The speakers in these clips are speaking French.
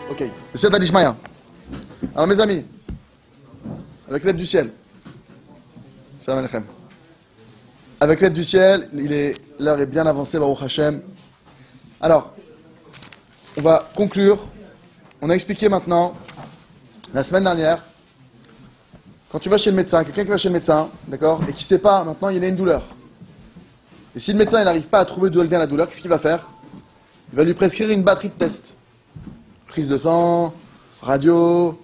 Ok. C'est Adishmaya. Alors mes amis, avec l'aide du ciel, salam alechem. Avec l'aide du ciel, l'heure est bien avancée, Baruch Hashem. Alors, on va conclure. On a expliqué maintenant, la semaine dernière, quand tu vas chez le médecin, quelqu'un qui va chez le médecin, d'accord, et qui ne sait pas, maintenant il a une douleur. Et si le médecin n'arrive pas à trouver d'où elle vient la douleur, qu'est-ce qu'il va faire? Il va lui prescrire une batterie de tests. Prise de sang, radio,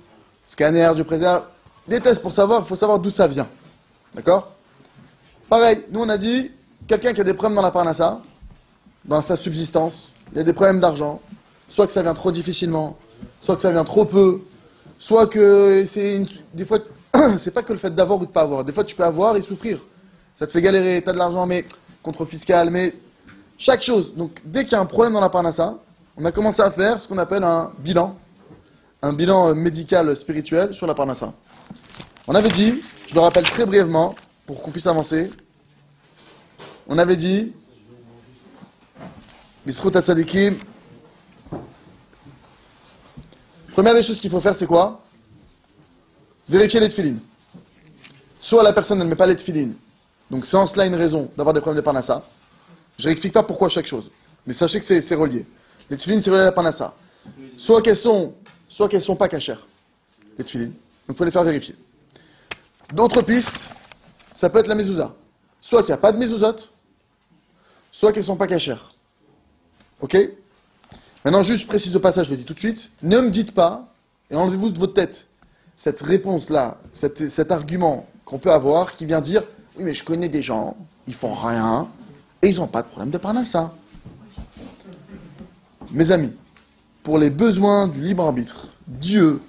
scanner du préserve. Des tests pour savoir, il faut savoir d'où ça vient. D'accord? Pareil, nous on a dit, quelqu'un qui a des problèmes dans la parnassa, dans sa subsistance, il y a des problèmes d'argent, soit que ça vient trop difficilement, soit que ça vient trop peu, soit que des fois, c'est pas que le fait d'avoir ou de pas avoir. Des fois tu peux avoir et souffrir. Ça te fait galérer, tu as de l'argent, mais contrôle fiscal, mais chaque chose. Donc dès qu'il y a un problème dans la parnassa, on a commencé à faire ce qu'on appelle un bilan médical spirituel sur la parnassa. On avait dit, je le rappelle très brièvement, pour qu'on puisse avancer, on avait dit, Bisrut Hatzadikim, première des choses qu'il faut faire, c'est quoi? Vérifier les tefilines. Soit la personne ne met pas les tefilines, donc c'est en cela une raison d'avoir des problèmes de parnassa. Je n'explique pas pourquoi chaque chose, mais sachez que c'est relié. Les tefilines, c'est relié à la parnassa. Soit qu'elles sont pas cachères, les tefilines. Donc il faut les faire vérifier. D'autres pistes, ça peut être la mezouza. Soit qu'il n'y a pas de mezuzot, soit qu'elles ne sont pas cachères. Ok? Maintenant, juste je précise au passage, je le dis tout de suite, ne me dites pas, et enlevez-vous de votre tête, cette réponse-là, cet argument qu'on peut avoir, qui vient dire, oui mais je connais des gens, ils font rien, et ils n'ont pas de problème de parnassa. Mes amis, pour les besoins du libre arbitre, Dieu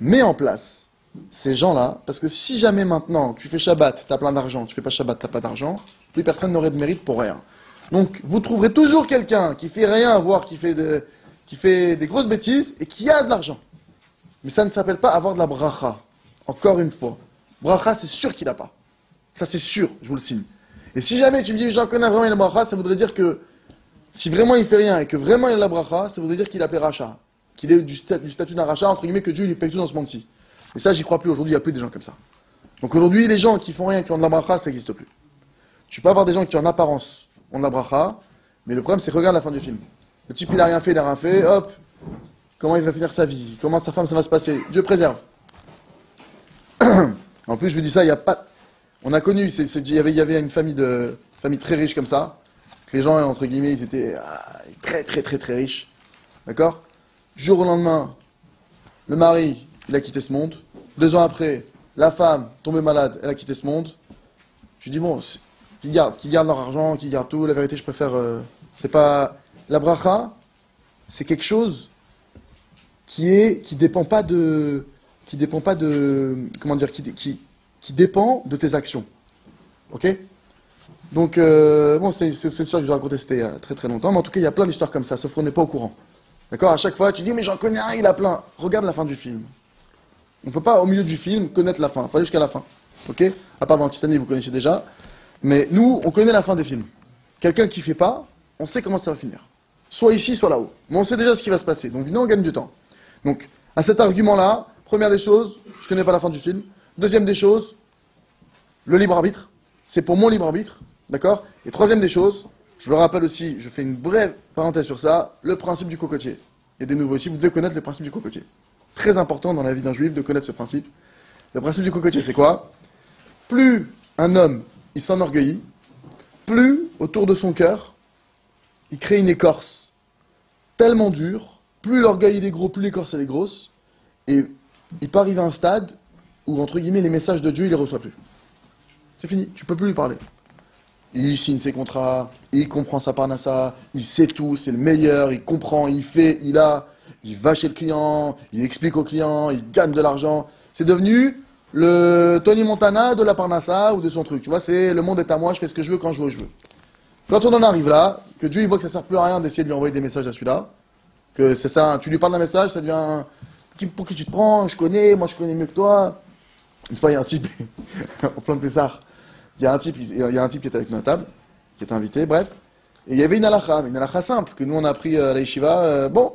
met en place ces gens-là, parce que si jamais maintenant tu fais Shabbat, tu as plein d'argent, tu fais pas Shabbat, tu n'as pas d'argent, plus personne n'aurait de mérite pour rien. Donc vous trouverez toujours quelqu'un qui fait rien, voire qui fait des grosses bêtises, et qui a de l'argent. Mais ça ne s'appelle pas avoir de la bracha. Encore une fois. Bracha, c'est sûr qu'il n'a pas. Ça c'est sûr, je vous le signe. Et si jamais tu me dis, j'en connais vraiment, il a la bracha, ça voudrait dire que si vraiment il fait rien et que vraiment il a la bracha, ça voudrait dire qu'il a appelé Racha. Qu'il est du statut d'un Racha, entre guillemets, que Dieu lui paye tout dans ce monde-ci. Et ça, j'y crois plus. Aujourd'hui, il n'y a plus des gens comme ça. Donc aujourd'hui, les gens qui font rien, qui ont de la bracha, ça n'existe plus. Tu peux avoir des gens qui, en apparence, ont de la bracha, mais le problème, c'est que regarde la fin du film. Le type, il a rien fait, hop, comment il va finir sa vie, comment sa femme, ça va se passer. Dieu préserve. En plus, je vous dis ça, il n'y a pas... On a connu, il y avait une famille très riche comme ça, que les gens, entre guillemets, ils étaient très, très, très, très riches. D'accord? Jour au lendemain, le mari, il a quitté ce monde. 2 ans après, la femme, tombée malade, elle a quitté ce monde. Tu dis, bon, qui garde leur argent, qui garde tout. La vérité, je préfère... c'est pas... La bracha, c'est quelque chose qui dépend pas de... Comment dire? Qui dépend de tes actions. Ok? Donc, bon, c'est une histoire que je vais raconter, c'était il y a très très longtemps. Mais en tout cas, il y a plein d'histoires comme ça, sauf qu'on n'est pas au courant. D'accord? À chaque fois, tu dis, mais j'en connais un, il a plein. Regarde la fin du film. On ne peut pas, au milieu du film, connaître la fin. Il faut aller jusqu'à la fin. Ok? À part dans le Titanic, vous connaissez déjà. Mais nous, on connaît la fin des films. Quelqu'un qui ne fait pas, on sait comment ça va finir. Soit ici, soit là-haut. Mais on sait déjà ce qui va se passer. Donc, nous, on gagne du temps. Donc, à cet argument-là, première des choses, je ne connais pas la fin du film. Deuxième des choses, le libre arbitre. C'est pour mon libre arbitre. D'accord? Et troisième des choses, je le rappelle aussi, je fais une brève parenthèse sur ça, le principe du cocotier. Et des nouveaux ici, vous devez connaître le principe du cocotier. Très important dans la vie d'un juif de connaître ce principe. Le principe du cocotier, c'est quoi? Plus un homme, il s'enorgueillit, plus, autour de son cœur, il crée une écorce tellement dure, plus l'orgueil il est gros, plus l'écorce elle est grosse, et il peut arriver à un stade où, entre guillemets, les messages de Dieu, il les reçoit plus. C'est fini, tu peux plus lui parler. Il signe ses contrats, il comprend sa parnassa, il sait tout, c'est le meilleur, il comprend, il fait, il va chez le client, il explique au client, il gagne de l'argent. C'est devenu le Tony Montana de la parnassa ou de son truc. Tu vois, c'est le monde est à moi, je fais ce que je veux quand je veux. Quand on en arrive là, que Dieu il voit que ça sert plus à rien d'essayer de lui envoyer des messages à celui-là, que c'est ça, tu lui parles d'un message, ça devient pour qui tu te prends, je connais mieux que toi. Une fois, il y a un type, en plein de Pessah, il y a un type qui était avec nous à table, qui était invité, bref. Et il y avait une halakha simple, que nous on a appris à la yeshiva. Bon,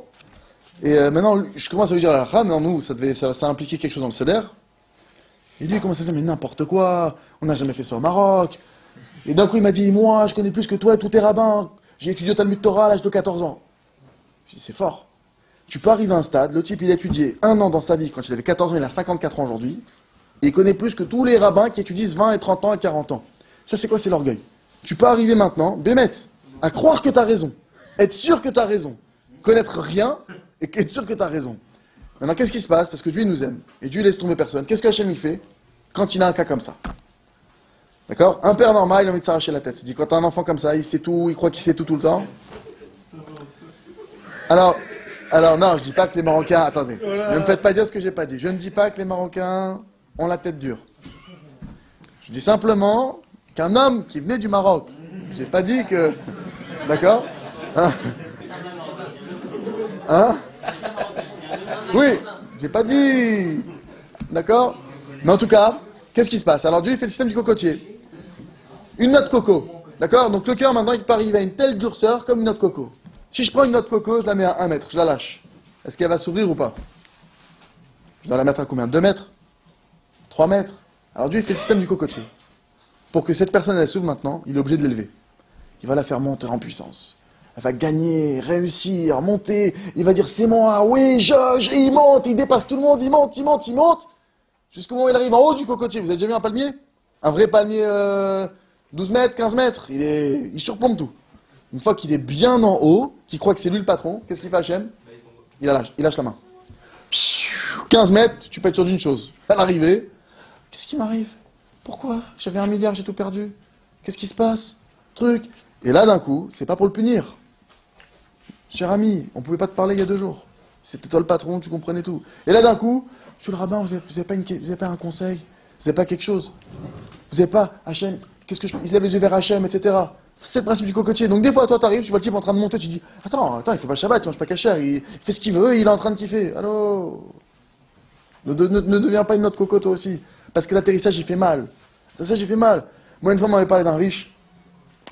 Et maintenant, je commence à lui dire la halakha, mais nous, ça impliquait quelque chose dans le seder. Et lui, il commence à dire, mais n'importe quoi, on n'a jamais fait ça au Maroc. Et d'un coup, il m'a dit, moi, je connais plus que toi, tous tes rabbins. J'ai étudié au Talmud Torah à l'âge de 14 ans. Je dis, c'est fort. Tu peux arriver à un stade, le type, il a étudié 1 an dans sa vie, quand il avait 14 ans, il a 54 ans aujourd'hui. Et il connaît plus que tous les rabbins qui étudient 20 et 30 ans et 40 ans. Ça, c'est quoi? C'est l'orgueil. Tu peux arriver maintenant, Bémet, à croire que tu as raison, être sûr que tu as raison, connaître rien et être sûr que tu as raison. Maintenant, qu'est-ce qui se passe? Parce que Dieu il nous aime et Dieu il laisse tomber personne. Qu'est-ce qu'Hachem il fait quand il a un cas comme ça? D'accord? Un père normal, il a envie de s'arracher la tête. Il dit quand tu as un enfant comme ça, il sait tout, il croit qu'il sait tout le temps. Alors non, je dis pas que les Marocains... Attendez, ne me faites pas dire ce que j'ai pas dit. Je ne dis pas que les Marocains ont la tête dure. Je dis simplement qu'un homme qui venait du Maroc, j'ai pas dit que... D'accord? Hein? Oui, j'ai pas dit... D'accord? Mais en tout cas, qu'est-ce qui se passe? Alors Dieu il fait le système du cocotier. Une noix de coco. D'accord? Donc le cœur maintenant il peut arriver à une telle durceur comme une noix de coco. Si je prends une noix de coco, je la mets à 1 mètre, je la lâche. Est-ce qu'elle va s'ouvrir ou pas? Je dois la mettre à combien? 2 mètres? 3 mètres? Alors Dieu il fait le système du cocotier. Pour que cette personne elle s'ouvre maintenant, il est obligé de l'élever. Il va la faire monter en puissance. Elle va gagner, réussir, monter. Il va dire c'est moi, oui, et il monte, il dépasse tout le monde, il monte. Jusqu'au moment où il arrive en haut du cocotier. Vous avez déjà vu un palmier? Un vrai palmier 12 mètres, 15 mètres. Il surplombe tout. Une fois qu'il est bien en haut, qu'il croit que c'est lui le patron, qu'est-ce qu'il fait Hachem? Il lâche la main. 15 mètres, tu peux être sûr d'une chose. À l'arrivée, qu'est-ce qui m'arrive? Pourquoi? J'avais 1 milliard, j'ai tout perdu. Qu'est-ce qui se passe? Truc. Et là, d'un coup, c'est pas pour le punir. Cher ami, on pouvait pas te parler il y a 2 jours. C'était toi le patron, tu comprenais tout. Et là, d'un coup, monsieur le rabbin, vous avez pas un conseil? Vous n'avez pas quelque chose? Vous n'avez pas Hachem? Il lève les yeux vers Hachem, etc. C'est le principe du cocotier. Donc des fois, toi, t'arrives, tu vois le type en train de monter, tu dis, attends, il fait pas Shabbat, il mange pas kasher, il fait ce qu'il veut, il est en train de kiffer. Allô? Ne deviens pas une noix de coco, toi aussi. Parce que l'atterrissage, il fait mal. L'atterrissage, il fait mal. Moi, une fois, on m'avait parlé d'un riche,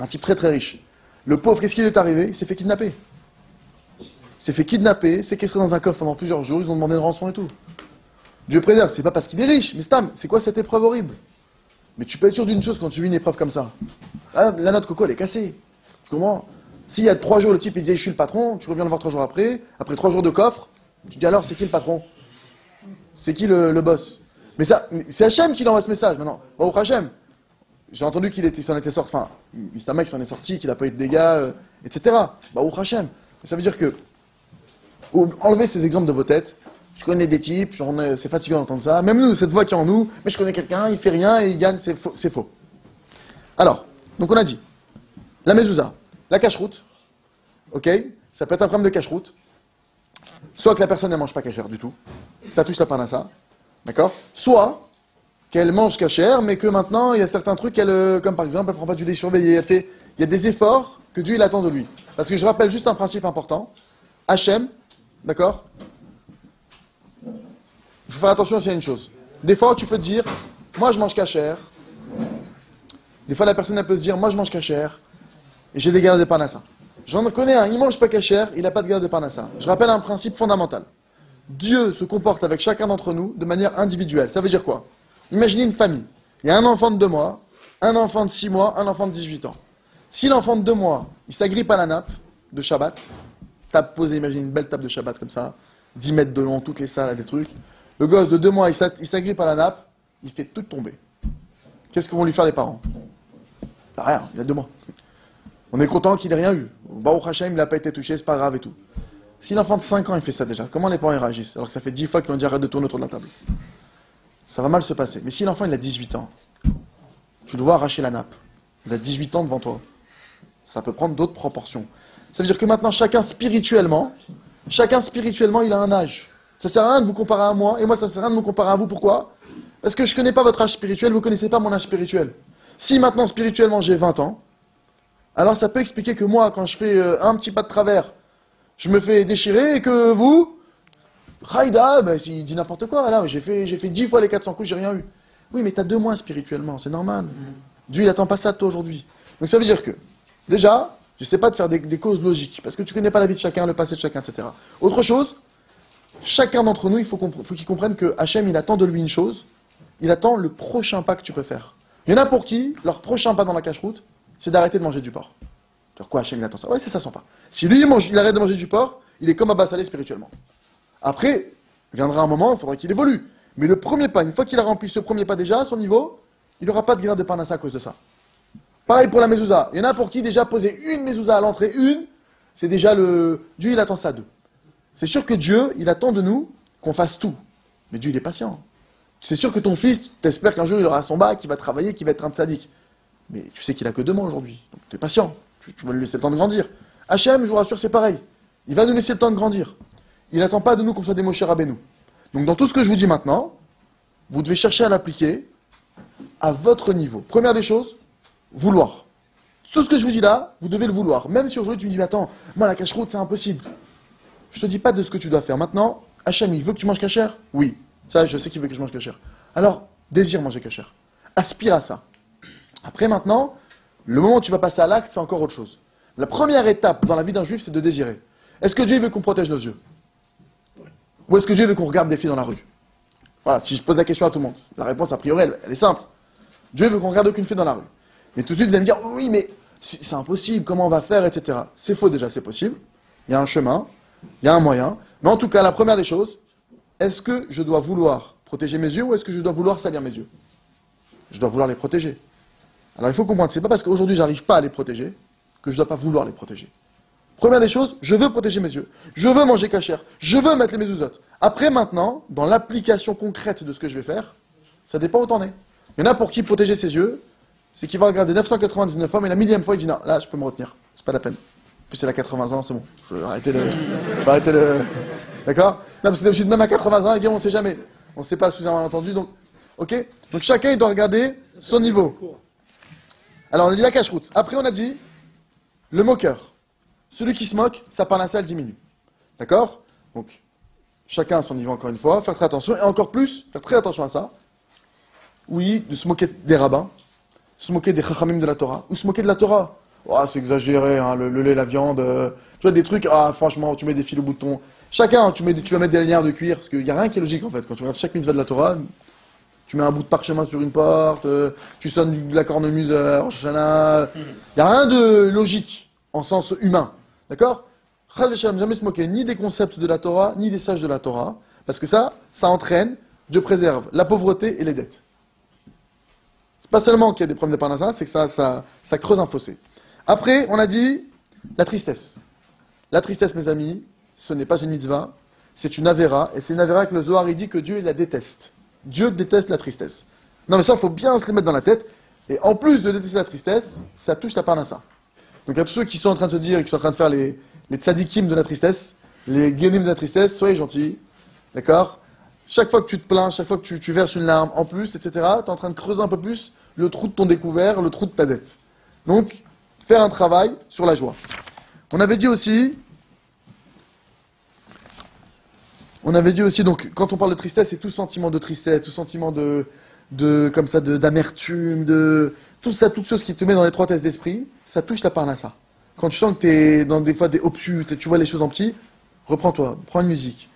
un type très très riche. Le pauvre, qu'est-ce qui lui est arrivé? Il s'est fait kidnapper. Séquestré dans un coffre pendant plusieurs jours, ils ont demandé une rançon et tout. Dieu préserve, c'est pas parce qu'il est riche, mais c'est quoi cette épreuve horrible? Mais tu peux être sûr d'une chose quand tu vis une épreuve comme ça. Ah, la noix de coco, elle est cassée. Comment? S'il y a 3 jours, le type il dit je suis le patron, tu reviens le voir 3 jours après 3 jours de coffre, tu dis alors c'est qui le patron? C'est qui le boss? Mais ça, c'est Hachem qui lui envoie ce message maintenant. Baruch Hachem. J'ai entendu qu'il s'en était sorti, enfin, c'est un mec qui s'en est sorti, qu'il n'a pas eu de dégâts, etc. Baruch Hachem. Ça veut dire que, enlevez ces exemples de vos têtes. Je connais des types, c'est fatigant d'entendre ça. Même nous, cette voix qui est en nous, mais je connais quelqu'un, il fait rien et il gagne, c'est faux. Alors, donc on a dit, la mezouza, la cache-route, ok? Ça peut être un problème de cache-route. Soit que la personne ne mange pas cachère du tout, ça touche la parnassa, d'accord? Soit qu'elle mange cachère, mais que maintenant, il y a certains trucs, comme par exemple, elle prend pas du lait surveillé, il y a des efforts que Dieu il attend de lui. Parce que je rappelle juste un principe important, Hachem, d'accord? Il faut faire attention aussi à une chose. Des fois, tu peux te dire, moi je mange cachère. Des fois, la personne elle peut se dire, moi je mange cachère et j'ai des galères de parnassa. J'en connais un, il mange pas cachère, il n'a pas de galères de parnassa. Je rappelle un principe fondamental. Dieu se comporte avec chacun d'entre nous de manière individuelle. Ça veut dire quoi? Imaginez une famille. Il y a un enfant de 2 mois, un enfant de 6 mois, un enfant de 18 ans. Si l'enfant de 2 mois, il s'agrippe à la nappe de Shabbat, table posée, imaginez une belle table de Shabbat comme ça, 10 mètres de long, toutes les salles, des trucs. Le gosse de 2 mois, il s'agrippe à la nappe, il fait tout tomber. Qu'est-ce que vont lui faire les parents? Bah, rien, il a 2 mois. On est content qu'il n'ait rien eu. Baruch Hashem, il n'a pas été touché, c'est pas grave et tout. Si l'enfant de 5 ans, il fait ça déjà, comment les parents ils réagissent? Alors que ça fait 10 fois qu'ils ont dit arrête de tourner autour de la table. Ça va mal se passer. Mais si l'enfant, il a 18 ans, tu le vois arracher la nappe. Il a 18 ans devant toi. Ça peut prendre d'autres proportions. Ça veut dire que maintenant, chacun spirituellement, il a un âge. Ça sert à rien de vous comparer à moi, et moi, ça ne sert à rien de me comparer à vous. Pourquoi? Parce que je ne connais pas votre âge spirituel, vous ne connaissez pas mon âge spirituel. Si maintenant, spirituellement, j'ai 20 ans, alors ça peut expliquer que moi, quand je fais un petit pas de travers, je me fais déchirer, et que vous, Haïda, ben, il dit n'importe quoi, là, j'ai fait 10 fois les 400 coups, j'ai rien eu. Oui, mais tu as 2 mois spirituellement, c'est normal. Dieu, il attend pas ça de toi aujourd'hui. Donc ça veut dire que, déjà, je ne sais pas de faire des causes logiques, parce que tu ne connais pas la vie de chacun, le passé de chacun, etc. Autre chose, chacun d'entre nous, faut qu'il comprenne que Hachem, il attend de lui une chose, il attend le prochain pas que tu peux faire. Il y en a pour qui, leur prochain pas dans la cache-route, c'est d'arrêter de manger du porc. Alors quoi, Hachem, il attend ça? Ouais, c'est ça son pas. Si lui, il arrête de manger du porc, il est comme Abba Salé spirituellement. Après, viendra un moment, il faudra qu'il évolue. Mais le premier pas, une fois qu'il a rempli ce premier pas déjà, à son niveau, il n'aura pas de grain de parnassa à cause de ça. Pareil pour la mezouza. Il y en a pour qui déjà poser une mezouza à l'entrée, c'est déjà le... Dieu, il attend ça d'eux. C'est sûr que Dieu, il attend de nous qu'on fasse tout. Mais Dieu, il est patient. C'est sûr que ton fils, t'espères qu'un jour, il aura son bac, qu'il va travailler, qu'il va être un tzaddik. Mais tu sais qu'il a que 2 mois aujourd'hui. Donc tu es patient. Tu vas lui laisser le temps de grandir. Hachem, je vous rassure, c'est pareil. Il va nous laisser le temps de grandir. Il n'attend pas de nous qu'on soit des Moshe Rabbeinu. Donc dans tout ce que je vous dis maintenant, vous devez chercher à l'appliquer à votre niveau. Première des choses, vouloir. Tout ce que je vous dis là, vous devez le vouloir. Même si aujourd'hui tu me dis, mais attends, moi la cache-route c'est impossible. Je te dis pas de ce que tu dois faire. Maintenant, Hachem, il veut que tu manges cachère? Oui. Ça, je sais qu'il veut que je mange cachère. Alors, désire manger cachère. Aspire à ça. Après maintenant, le moment où tu vas passer à l'acte, c'est encore autre chose. La première étape dans la vie d'un juif, c'est de désirer. Est-ce que Dieu veut qu'on protège nos yeux? Ou est-ce que Dieu veut qu'on regarde des filles dans la rue? Voilà, si je pose la question à tout le monde, la réponse a priori, elle est simple. Dieu veut qu'on regarde aucune fille dans la rue. Mais tout de suite, vous allez me dire, oui, mais c'est impossible, comment on va faire, etc. C'est faux déjà, c'est possible. Il y a un chemin, il y a un moyen. Mais en tout cas, la première des choses, est-ce que je dois vouloir protéger mes yeux ou est-ce que je dois vouloir salir mes yeux? Je dois vouloir les protéger. Alors il faut comprendre, c'est pas parce qu'aujourd'hui j'arrive pas à les protéger que je dois pas vouloir les protéger. Première des choses, je veux protéger mes yeux. Je veux manger cachère. Je veux mettre les mezuzot. Après maintenant, dans l'application concrète de ce que je vais faire, ça dépend où t'en es. Il y en a pour qui protéger ses yeux, c'est qu'il va regarder 999 fois, mais la 1000e fois il dit non, là je peux me retenir. C'est pas la peine. Puis c'est à 80 ans, c'est bon. Je vais arrêter le... D'accord? Non, parce que même à 80 ans, il dit on sait jamais. On sait pas sous un malentendu, donc... Ok? Donc chacun, il doit regarder son niveau. Alors, on a dit la cache-route. Après, on a dit le moqueur. Celui qui se moque, sa parnassa, elle diminue. D'accord? Donc, chacun à son niveau, encore une fois. Faire très attention. Et encore plus, faire très attention à ça. Oui, de se moquer des rabbins. Se moquer des chachamim de la Torah. Ou se moquer de la Torah. Oh, c'est exagéré, hein, le lait, la viande. Tu vois, des trucs, franchement, tu mets des fils au boutons. Chacun, tu vas mettre des lanières de cuir. Parce qu'il n'y a rien qui est logique, en fait. Quand tu regardes chaque mitzvah de la Torah, tu mets un bout de parchemin sur une porte, tu sonnes de la cornemuse Rosh Hashanah. Il n'y a rien de logique, en sens humain. D'accord? Chaz v'shalom, jamais se moquer ni des concepts de la Torah, ni des sages de la Torah. Parce que ça entraîne, Dieu préserve la pauvreté et les dettes. C'est pas seulement qu'il y a des problèmes de parnassa, c'est que ça creuse un fossé. Après, on a dit la tristesse. La tristesse, mes amis, ce n'est pas une mitzvah, c'est une avéra, et c'est une avéra que le Zohar il dit que Dieu il la déteste. Dieu déteste la tristesse. Non mais ça, il faut bien se le mettre dans la tête. Et en plus de détester la tristesse, ça touche la parnassa. Donc à tous ceux qui sont en train de se dire, et qui sont en train de faire les tzadikim de la tristesse, les guénim de la tristesse, soyez gentils, d'accord? Chaque fois que tu te plains, chaque fois que tu verses une larme en plus, etc., tu es en train de creuser un peu plus le trou de ton découvert, le trou de ta dette. Donc, faire un travail sur la joie. On avait dit aussi, donc, quand on parle de tristesse, c'est tout sentiment de tristesse, tout sentiment comme ça, d'amertume, tout ça, toute chose qui te met dans l'étroitesse d'esprit, ça touche la parnassa. Quand tu sens que tu es dans des fois des obtus, tu vois les choses en petit, reprends-toi, prends une musique.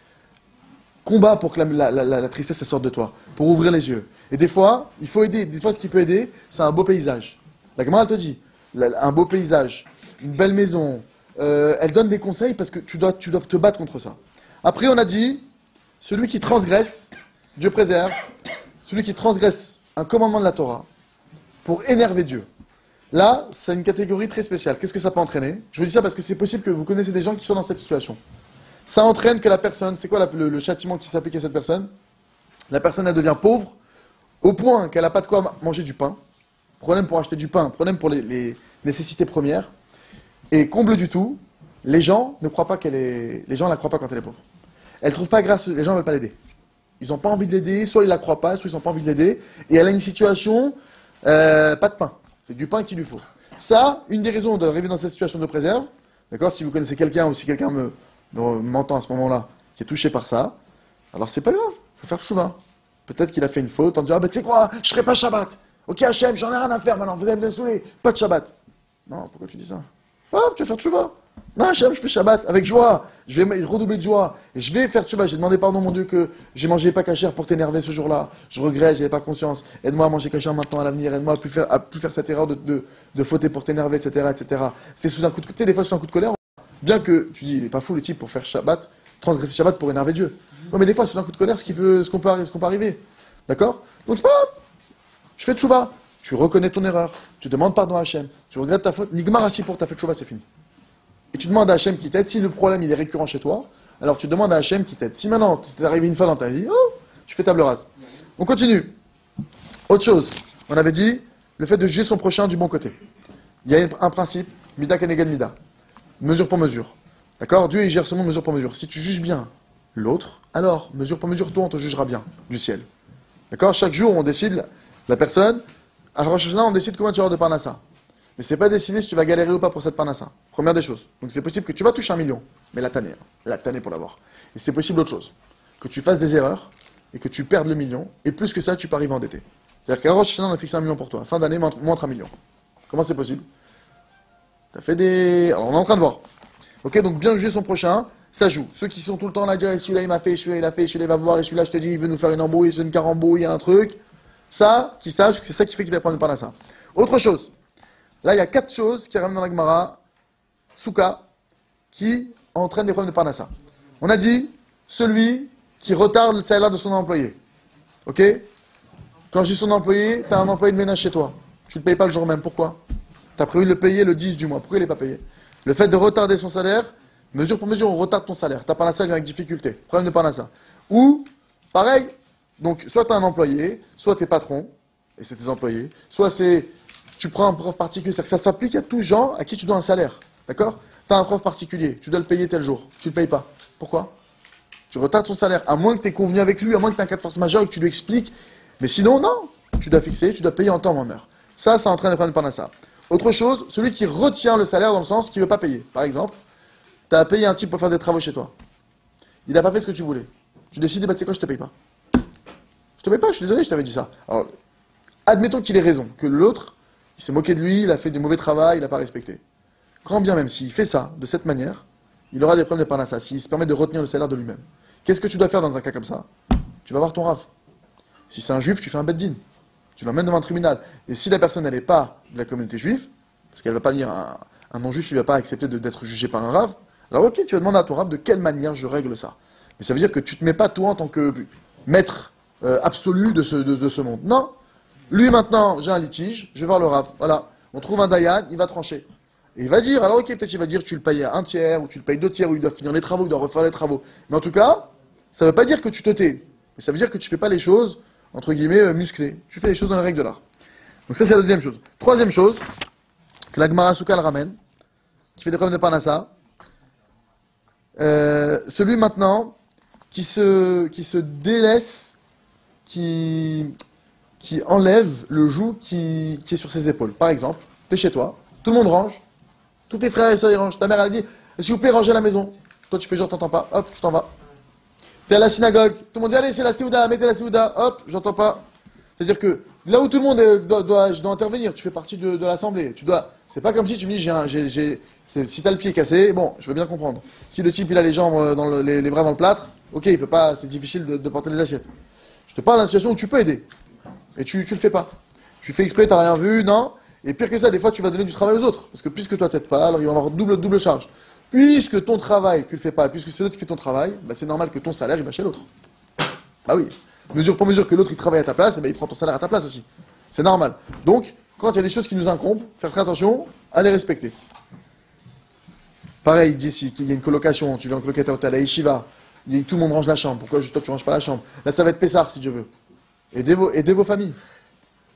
Combat pour que la tristesse elle sorte de toi, pour ouvrir les yeux. Et des fois, il faut aider. Des fois, ce qui peut aider, c'est un beau paysage. La Gemara, elle te dit, un beau paysage, une belle maison, elle donne des conseils parce que tu dois te battre contre ça. Après, on a dit, celui qui transgresse, Dieu préserve, celui qui transgresse un commandement de la Torah pour énerver Dieu. Là, c'est une catégorie très spéciale. Qu'est-ce que ça peut entraîner? Je vous dis ça parce que c'est possible que vous connaissez des gens qui sont dans cette situation. Ça entraîne que la personne, c'est quoi le châtiment qui s'applique à cette personne? La personne, elle devient pauvre au point qu'elle n'a pas de quoi manger du pain. Problème pour acheter du pain, problème pour les nécessités premières. Et comble du tout, les gens ne croient pas les gens la croient pas quand elle est pauvre. Elle trouve pas grâce, les gens ne veulent pas l'aider. Ils n'ont pas envie de l'aider, soit ils la croient pas, soit ils n'ont pas envie de l'aider. Et elle a une situation, pas de pain. C'est du pain qu'il lui faut. Ça, une des raisons d'arriver dans cette situation de préserve, d'accord, si vous connaissez quelqu'un ou si quelqu'un m'entend à ce moment-là, qui est touché par ça, alors c'est pas grave, il faut faire chouva. Peut-être qu'il a fait une faute en disant, tu sais quoi, je ferai pas Shabbat. Ok Hachem, j'en ai rien à faire maintenant, vous allez me saouler, pas de Shabbat. Non, pourquoi tu dis ça? Ah, tu vas faire chouva. Non, Hachem, je fais Shabbat avec joie. Je vais redoubler de joie. Et je vais faire Tchouva. J'ai demandé pardon, mon Dieu, que j'ai mangé pas cachère pour t'énerver ce jour-là. Je regrette, j'avais pas conscience. Aide-moi à manger cachère maintenant à l'avenir. Aide-moi à plus faire cette erreur de fauter pour t'énerver, etc., etc. C'était sous un coup de, tu sais, des fois, sous un coup de colère. Bien que, tu dis, il est pas fou le type pour faire Shabbat, transgresser Shabbat pour énerver Dieu. Non, mais des fois, sous un coup de colère, ce qu'on peut arriver. D'accord? Donc c'est pas grave. Tu fais Tchouva. Tu reconnais ton erreur. Tu demandes pardon à Hachem. Tu regrettes ta faute. Nigmar assis pour ta fait Tchouva, c'est fini. Et tu demandes à Hachem qui t'aide. Si le problème il est récurrent chez toi, alors tu demandes à Hachem qui t'aide. Si maintenant c'est arrivé une fois dans ta vie, oh, tu fais table rase. On continue. Autre chose. On avait dit le fait de juger son prochain du bon côté. Il y a un principe, mida keneged mida. Mesure pour mesure. D'accord? Dieu il gère seulement mesure pour mesure. Si tu juges bien l'autre, alors mesure pour mesure, toi on te jugera bien du ciel. D'accord? Chaque jour on décide, la personne, à Rosh Hashanah on décide combien tu vas avoir de parnassa. Mais c'est pas décidé si tu vas galérer ou pas pour cette parnassa. Première des choses. Donc c'est possible que tu vas toucher 1 million, mais la tannée pour l'avoir. Et c'est possible autre chose. Que tu fasses des erreurs et que tu perdes le million, et plus que ça, tu peux arriver endetté. C'est-à-dire qu'à Rosh Hashanah, on a fixé 1 million pour toi. Fin d'année, montre 1 million. Comment c'est possible? T'as fait des... Alors on est en train de voir. Ok, donc bien juger son prochain, ça joue. Ceux qui sont tout le temps là, à dire celui-là il m'a fait, celui-là il a fait, celui-là il va voir, et celui-là je te dis il veut nous faire une embrouille, c'est une carambouille, il y a un truc. Ça, qu'ils sachent que c'est ça qui fait qu'il va prendre une parnassa. Autre chose. Là, il y a 4 choses qui ramènent dans la Gemara, Souka, qui entraînent des problèmes de parnassa. On a dit, celui qui retarde le salaire de son employé. Ok? Quand je dis son employé, tu as un employé de ménage chez toi. Tu ne le payes pas le jour même. Pourquoi? Tu as prévu de le payer le 10 du mois. Pourquoi il n'est pas payé? Le fait de retarder son salaire, mesure pour mesure, on retarde ton salaire. Ta parnassa vient avec difficulté. Problème de parnassa. Ou, pareil, donc soit tu as un employé, soit tes patrons, et c'est tes employés, soit c'est... Tu prends un prof particulier, c'est-à-dire que ça s'applique à tous gens à qui tu dois un salaire. D'accord? Tu as un prof particulier, tu dois le payer tel jour. Tu ne le payes pas. Pourquoi? Tu retardes son salaire, à moins que tu aies convenu avec lui, à moins que tu aies un cas de force majeure et que tu lui expliques. Mais sinon, non. Tu dois fixer, tu dois payer en temps et en heure. Ça entraîne des problèmes de parnassa. Autre chose, celui qui retient le salaire dans le sens qu'il ne veut pas payer. Par exemple, tu as payé un type pour faire des travaux chez toi. Il n'a pas fait ce que tu voulais. Tu décides, bah, tu sais quoi, je te paye pas. Je te paye pas, je suis désolé, je t'avais dit ça. Alors, admettons qu'il ait raison, que l'autre, il s'est moqué de lui, il a fait du mauvais travail, il n'a pas respecté. Grand bien même, s'il fait ça, de cette manière, il aura des problèmes de parnassa, s'il se permet de retenir le salaire de lui-même. Qu'est-ce que tu dois faire dans un cas comme ça? Tu vas voir ton rave. Si c'est un juif, tu fais un beddin. Tu l'emmènes devant un tribunal. Et si la personne n'est pas de la communauté juive, parce qu'elle ne va pas lire un non-juif, il ne va pas accepter d'être jugé par un rave, alors ok, tu vas demander à ton rave de quelle manière je règle ça. Mais ça veut dire que tu ne te mets pas toi en tant que maître absolu de ce monde. Non. Lui, maintenant, j'ai un litige, je vais voir le Rav. Voilà, on trouve un Dayan, il va trancher. Et il va dire, alors ok, peut-être il va dire, tu le payes à 1/3, ou tu le payes 2/3, ou il doit finir les travaux, il doit refaire les travaux. Mais en tout cas, ça ne veut pas dire que tu te tais. Mais ça veut dire que tu ne fais pas les choses, entre guillemets, musclées. Tu fais les choses dans les règles de l'art. Donc ça, c'est la deuxième chose. Troisième chose, que la Gemara Souka le ramène, qui fait des problèmes de parnassa. Celui maintenant, qui se délaisse, qui enlève le joug qui est sur ses épaules. Par exemple, tu es chez toi, tout le monde range, tous tes frères et soeurs ils rangent. Ta mère elle dit, s'il vous plaît, rangez la maison. Toi tu fais genre t'entends pas, hop, tu t'en vas. Tu es à la synagogue, tout le monde dit, allez c'est la Séouda, mettez la Séouda, hop, j'entends pas. C'est-à-dire que là où tout le monde doit intervenir, tu fais partie de l'assemblée. C'est pas comme si tu me dis, si t'as le pied cassé, bon, je veux bien comprendre. Si le type il a les jambes, les bras dans le plâtre, ok, il peut pas, c'est difficile de porter les assiettes. Je te parle d'une situation où tu peux aider. Et tu le fais pas. Tu fais exprès, t'as rien vu, non. Et pire que ça, des fois, tu vas donner du travail aux autres. Parce que puisque toi, t'aides pas, alors ils vont avoir double charge. Puisque ton travail, tu le fais pas, puisque c'est l'autre qui fait ton travail, bah, c'est normal que ton salaire, il va chez l'autre. Ah oui. Mesure pour mesure que l'autre, il travaille à ta place, et ben il prend ton salaire à ta place aussi. C'est normal. Donc, quand il y a des choses qui nous incombent, faire très attention à les respecter. Pareil, il dit ici qu'il y a une colocation, tu viens en colocataire à la Yeshiva, tout le monde range la chambre. Pourquoi toi, tu ranges pas la chambre? Là, ça va être Pessar, si Dieu veut. Aidez vos familles.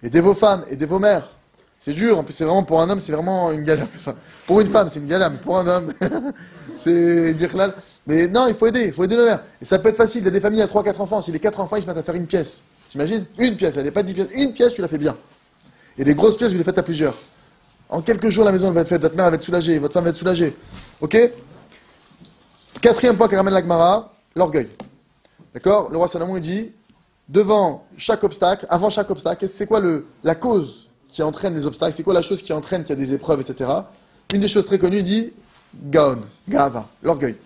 Aidez vos femmes, aidez vos mères. C'est dur, en plus c'est vraiment, pour un homme, c'est vraiment une galère. Ça. Pour une femme, c'est une galère, mais pour un homme, c'est birklal. Mais non, il faut aider nos mères. Et ça peut être facile, il y a des familles à 3-4 enfants. Si les 4 enfants, ils se mettent à faire une pièce. T'imagines? Une pièce, elle n'est pas 10 pièces. Une pièce, tu la fais bien. Et les grosses pièces, vous les faites à plusieurs. En quelques jours, la maison elle va être faite, votre mère elle va être soulagée, votre femme va être soulagée. Ok? Quatrième point qui ramène la Gemara, l'orgueil. D'accord? Le roi Salomon, il dit, devant chaque obstacle, avant chaque obstacle, c'est quoi la cause qui entraîne les obstacles? C'est quoi la chose qui entraîne qu'il y a des épreuves, etc. Une des choses très connues, il dit, gaon, gava, l'orgueil.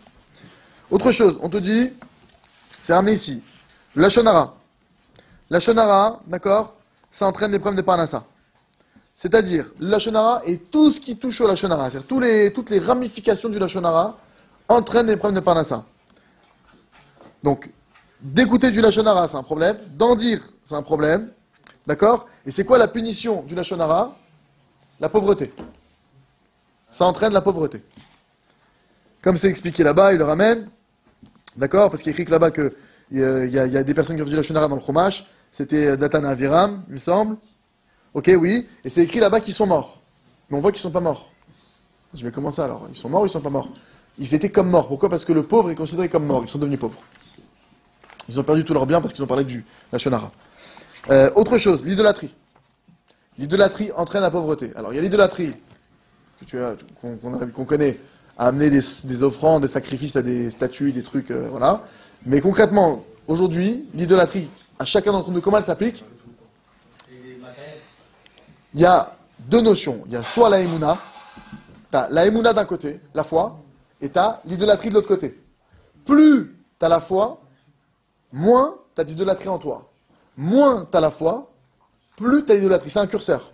Autre chose, on te dit, c'est ramené ici, le lashon hara. Lashon hara, d'accord, ça entraîne des problèmes de parnassa. C'est-à-dire, le lashon hara et tout ce qui touche au lashon hara, c'est-à-dire toutes les ramifications du lashon hara entraînent des problèmes de parnassa. Donc, d'écouter du lashon hara, c'est un problème. D'en dire, c'est un problème. D'accord? Et c'est quoi la punition du lashon hara? La pauvreté. Ça entraîne la pauvreté. Comme c'est expliqué là-bas, il le ramène. D'accord? Parce qu'il écrit que là-bas qu'il y a des personnes qui ont fait du lashon hara dans le Chumash. C'était Datan et Aviram, il me semble. Ok, oui. Et c'est écrit là-bas qu'ils sont morts. Mais on voit qu'ils ne sont pas morts. Je dis, mais comment ça alors? Ils sont morts ou ils ne sont pas morts? Ils étaient comme morts. Pourquoi? Parce que le pauvre est considéré comme mort. Ils sont devenus pauvres. Ils ont perdu tout leur bien parce qu'ils ont parlé du lashon hara. Autre chose, l'idolâtrie. L'idolâtrie entraîne la pauvreté. Alors, il y a l'idolâtrie qu'on connaît, à amener des offrandes, des sacrifices à des statues, des trucs, voilà. Mais concrètement, aujourd'hui, l'idolâtrie, à chacun d'entre nous, comment elle s'applique? Il y a deux notions. Il y a soit la émouna, t'as la émouna d'un côté, la foi, et t'as l'idolâtrie de l'autre côté. Plus t'as la foi, moins t'as d'idolâtrie en toi. Moins t'as la foi, plus t'as l'idolâtrie. C'est un curseur.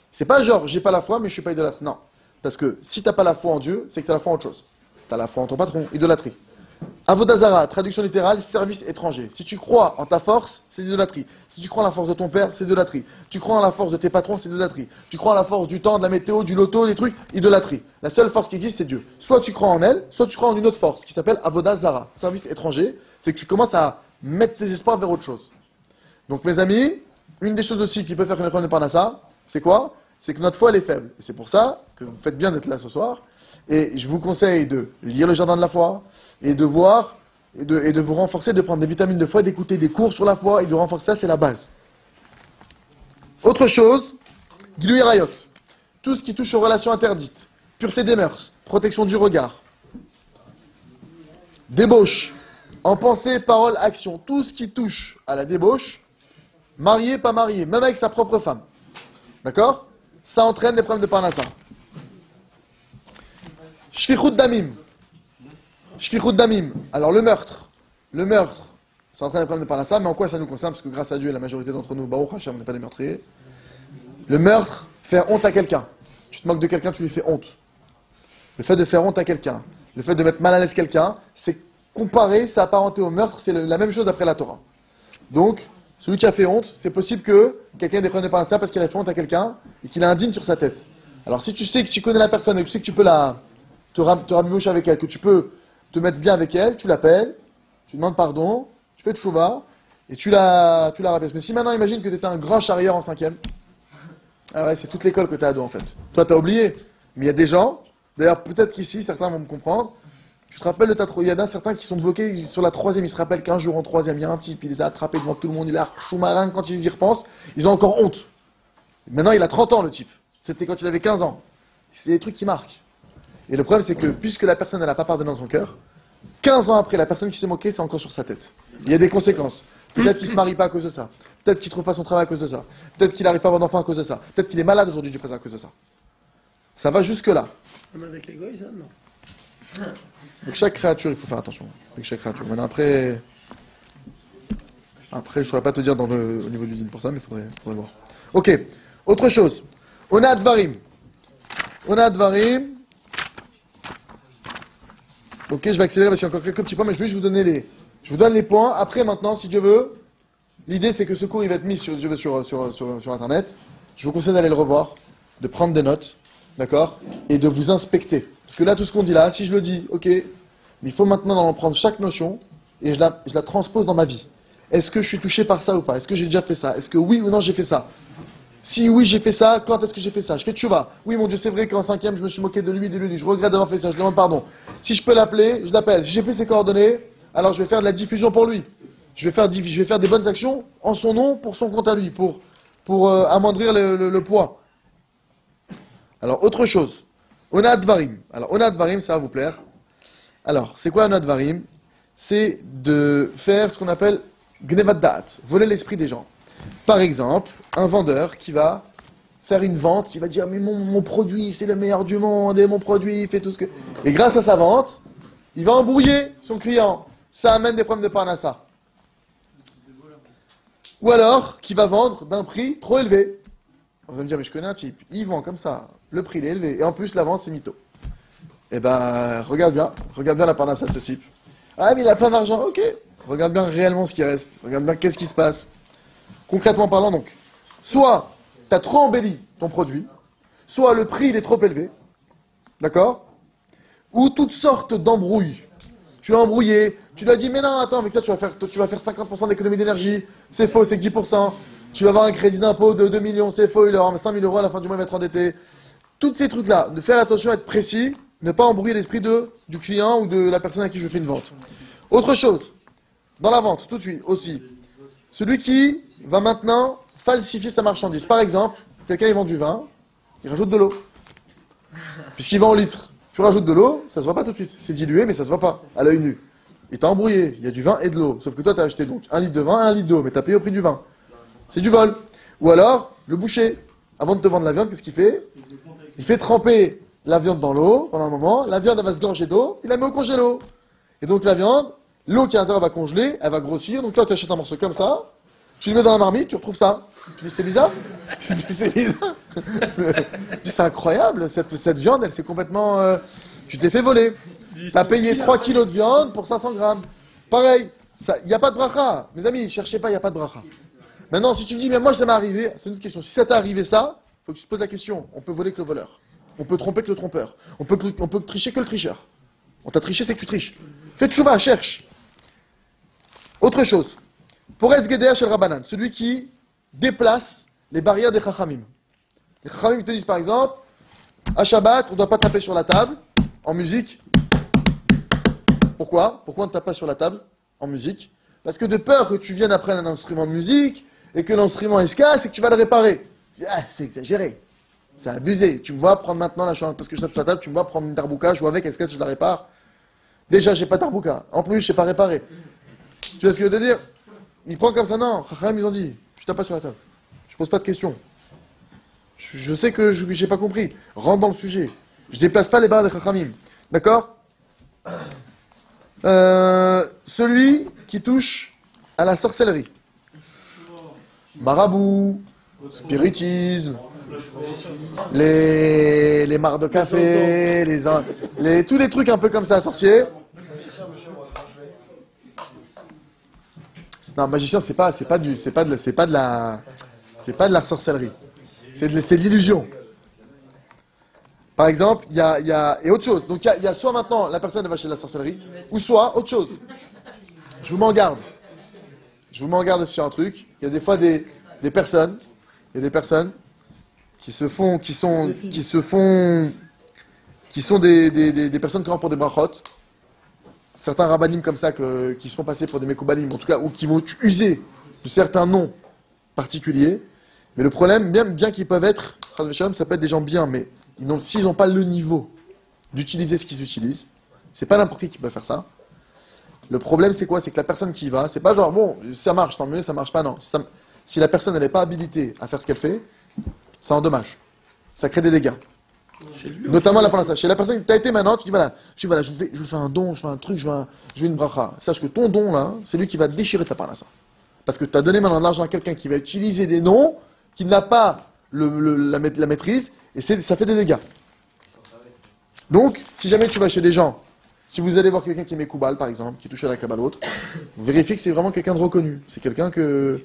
C'est pas genre, j'ai pas la foi, mais je suis pas idolâtre. Non. Parce que si t'as pas la foi en Dieu, c'est que t'as la foi en autre chose. T'as la foi en ton patron, idolâtrie. Avodazara, traduction littérale, service étranger. Si tu crois en ta force, c'est l'idolâtrie. Si tu crois en la force de ton père, c'est l'idolâtrie. Tu crois en la force de tes patrons, c'est l'idolâtrie. Tu crois en la force du temps, de la météo, du loto, des trucs, idolâtrie. La seule force qui existe, c'est Dieu. Soit tu crois en elle, soit tu crois en une autre force, qui s'appelle Avodazara, service étranger. C'est que tu commences à mettre tes espoirs vers autre chose. Donc mes amis, une des choses aussi qui peut faire une épreuve de Parnassa, c'est quoi? C'est que notre foi, elle est faible. Et c'est pour ça que vous faites bien d'être là ce soir. Et je vous conseille de lire le jardin de la foi, et de voir, et de vous renforcer, de prendre des vitamines de foi, d'écouter des cours sur la foi, et de renforcer ça, c'est la base. Autre chose, Gilui Rayot. Tout ce qui touche aux relations interdites, pureté des mœurs, protection du regard, débauche, en pensée, parole, action, tout ce qui touche à la débauche, marié, pas marié, même avec sa propre femme. D'accord? Ça entraîne des problèmes de Parnassa. Shfichut damim. Shfichut damim. Alors le meurtre, ça entraîne des problèmes de Parnassa, mais en quoi ça nous concerne? Parce que grâce à Dieu, la majorité d'entre nous, Baruch Hashem, on n'est pas des meurtriers. Le meurtre, faire honte à quelqu'un. Tu te moques de quelqu'un, tu lui fais honte. Le fait de faire honte à quelqu'un, le fait de mettre mal à l'aise quelqu'un, c'est comparé, c'est apparenté au meurtre, c'est la même chose d'après la Torah. Donc, celui qui a fait honte, c'est possible que quelqu'un ait des problèmes de Parnassa parce qu'il a fait honte à quelqu'un et qu'il a un dîne sur sa tête. Alors si tu sais que tu connais la personne et que tu sais que tu peux te rabiboucher avec elle, que tu peux te mettre bien avec elle, tu l'appelles, tu demandes pardon, tu fais tchouva et tu la rabaisses. Mais si maintenant, imagine que tu étais un grand charrieur en 5e, ah ouais, c'est toute l'école que tu as à dos en fait. Toi, tu as oublié, mais il y a des gens, d'ailleurs peut-être qu'ici, certains vont me comprendre, tu te rappelles de il y en a certains qui sont bloqués sur la 3e, ils se rappellent qu'un jour en 3e, il y a un type, il les a attrapés devant tout le monde, il a choumarin, quand ils y repensent, ils ont encore honte. Maintenant, il a 30 ans le type. C'était quand il avait 15 ans. C'est des trucs qui marquent. Et le problème, c'est que puisque la personne n'a pas pardonné dans son cœur, 15 ans après, la personne qui s'est moquée, c'est encore sur sa tête. Il y a des conséquences. Peut-être qu'il ne se marie pas à cause de ça. Peut-être qu'il ne trouve pas son travail à cause de ça. Peut-être qu'il n'arrive pas à avoir d'enfant à cause de ça. Peut-être qu'il est malade aujourd'hui du présent à cause de ça. Ça va jusque-là. Même avec l'égoïsme, non. Donc chaque créature, il faut faire attention. Avec chaque créature. Maintenant, après, je ne saurais pas te dire au niveau du dîne pour ça, mais il faudrait voir. Ok. Autre chose. On a Advarim. Ok, je vais accélérer parce qu'il y a encore quelques petits points, mais je vais juste vous donner je vous donne les points. Après, maintenant, si Dieu veut, l'idée c'est que ce cours il va être mis sur Internet. Je vous conseille d'aller le revoir, de prendre des notes, d'accord, et de vous inspecter. Parce que là, tout ce qu'on dit là, si je le dis, ok, mais il faut maintenant en prendre chaque notion et je la transpose dans ma vie. Est-ce que je suis touché par ça ou pas? Est-ce que j'ai déjà fait ça? Est-ce que oui ou non j'ai fait ça? Si oui, j'ai fait ça, quand est-ce que j'ai fait ça? Je fais tchouva. Oui, mon Dieu, c'est vrai qu'en 5e, je me suis moqué de lui. Je regrette d'avoir fait ça, je demande pardon. Si je peux l'appeler, je l'appelle. Si j'ai plus ses coordonnées, alors je vais faire de la diffusion pour lui. Je vais faire des bonnes actions en son nom, pour son compte à lui, pour amoindrir le poids. Alors, autre chose. Ona Dvarim. Alors, Ona Dvarim, ça va vous plaire. Alors, c'est quoi Ona Dvarim? C'est de faire ce qu'on appelle Gnevat Da'at, voler l'esprit des gens. Par exemple, un vendeur qui va faire une vente, il va dire, mais mon produit, c'est le meilleur du monde, et mon produit, il fait tout ce que... Et grâce à sa vente, il va embrouiller son client. Ça amène des problèmes de parnassa. Ou alors, qu'il va vendre d'un prix trop élevé. Vous allez me dire, mais je connais un type, il vend comme ça, le prix il est élevé, et en plus la vente c'est mytho. Eh ben, regarde bien la parnassa de ce type. Ah, mais il a plein d'argent, ok. Regarde bien réellement ce qui reste, regarde bien qu'est-ce qui se passe. Concrètement parlant donc, soit tu as trop embelli ton produit, soit le prix il est trop élevé, d'accord? Ou toutes sortes d'embrouilles. Tu l'as embrouillé, tu lui as dit, mais non, attends, avec ça tu vas faire 50% d'économie d'énergie, c'est faux, c'est que 10%. Tu vas avoir un crédit d'impôt de 2 millions, c'est faux, il aura 5 000 euros à la fin du mois, il va être endetté. Tous ces trucs-là, de faire attention à être précis, ne pas embrouiller l'esprit du client ou de la personne à qui je fais une vente. Autre chose, dans la vente, tout de suite aussi, celui qui va maintenant falsifier sa marchandise. Par exemple, quelqu'un il vend du vin, il rajoute de l'eau. Puisqu'il vend en litres, tu rajoutes de l'eau, ça se voit pas tout de suite. C'est dilué, mais ça se voit pas, à l'œil nu. Il t'a embrouillé, il y a du vin et de l'eau. Sauf que toi, tu as acheté donc 1 litre de vin et 1 litre d'eau, mais tu as payé au prix du vin. C'est du vol. Ou alors, le boucher, avant de te vendre la viande, qu'est-ce qu'il fait? Il fait tremper la viande dans l'eau pendant un moment, la viande elle va se gorger d'eau, il la met au congélo. Et donc la viande, l'eau qui est à l'intérieur va congeler, elle va grossir, donc toi tu achètes un morceau comme ça, tu le mets dans la marmite, tu retrouves ça. Tu dis c'est bizarre? Tu dis c'est bizarre? Tu dis c'est incroyable, cette viande elle s'est complètement... tu t'es fait voler. Tu as payé 3 kilos de viande pour 500 grammes. Pareil, il n'y a pas de bracha. Mes amis, cherchez pas, il n'y a pas de bracha. Maintenant, si tu me dis, mais moi, ça m'est arrivé, c'est une autre question. Si ça t'est arrivé ça, il faut que tu te poses la question. On peut voler que le voleur. On peut tromper que le trompeur. On peut tricher que le tricheur. On t'a triché, c'est que tu triches. Fais tchouva, cherche. Autre chose. Pour Etzgedea chez le Rabbanan, celui qui déplace les barrières des Chachamim. Les Chachamim te disent, par exemple, à Shabbat, on ne doit pas taper sur la table, en musique. Pourquoi? Pourquoi on ne tape pas sur la table, en musique? Parce que de peur que tu viennes apprendre un instrument de musique, et que l'instrument se casse et que tu vas le réparer. C'est exagéré. C'est abusé. Tu me vois prendre maintenant la chambre parce que je tape sur la table, tu me vois prendre une tarbouka, je joue avec, elle se casse, je la répare. Déjà, j'ai pas tarbouka. En plus, je sais pas réparer. Tu vois ce que je veux te dire? Il prend comme ça, non. Chacham, ils ont dit, je tape pas sur la table. Je pose pas de questions. Je sais que j'ai pas compris. Rentre dans le sujet. Je déplace pas les barres des Chachamim. D'accord? Celui qui touche à la sorcellerie. Marabout, spiritisme, les mares de café, tous les trucs un peu comme ça, sorciers. Non, magicien, c'est pas de la sorcellerie. C'est de l'illusion. Par exemple, il y a et autre chose. Donc il y a soit maintenant la personne va chez la sorcellerie, ou soit autre chose. Je vous m'en garde. Je vous m'en garde sur un truc. Il y a des fois des personnes qui sont des personnes qui rentrent pour des brachot. Certains rabbanim comme ça qui se font passer pour des mekoubalim, en tout cas, ou qui vont user de certains noms particuliers. Mais le problème, bien qu'ils peuvent être, ça peut être des gens bien, mais s'ils n'ont pas le niveau d'utiliser ce qu'ils utilisent, c'est pas n'importe qui peut faire ça. Le problème, c'est quoi? C'est que la personne qui y va, c'est pas genre, bon, ça marche, tant mieux, ça marche pas, non. Si la personne n'est pas habilitée à faire ce qu'elle fait, ça endommage. Ça crée des dégâts. Notamment la parnassa. Chez la personne qui as été maintenant, tu dis voilà, je veux faire un don, je fais un truc, je veux une bracha. Sache que ton don là, c'est lui qui va déchirer ta parnassa. Parce que tu as donné maintenant de l'argent à quelqu'un qui va utiliser des noms, qui n'a pas la maîtrise, et ça fait des dégâts. Donc, si jamais tu vas chez des gens, si vous allez voir quelqu'un qui met Koubal, par exemple, qui touche à la Kabbale autre, vous vérifiez que c'est vraiment quelqu'un de reconnu. C'est quelqu'un que...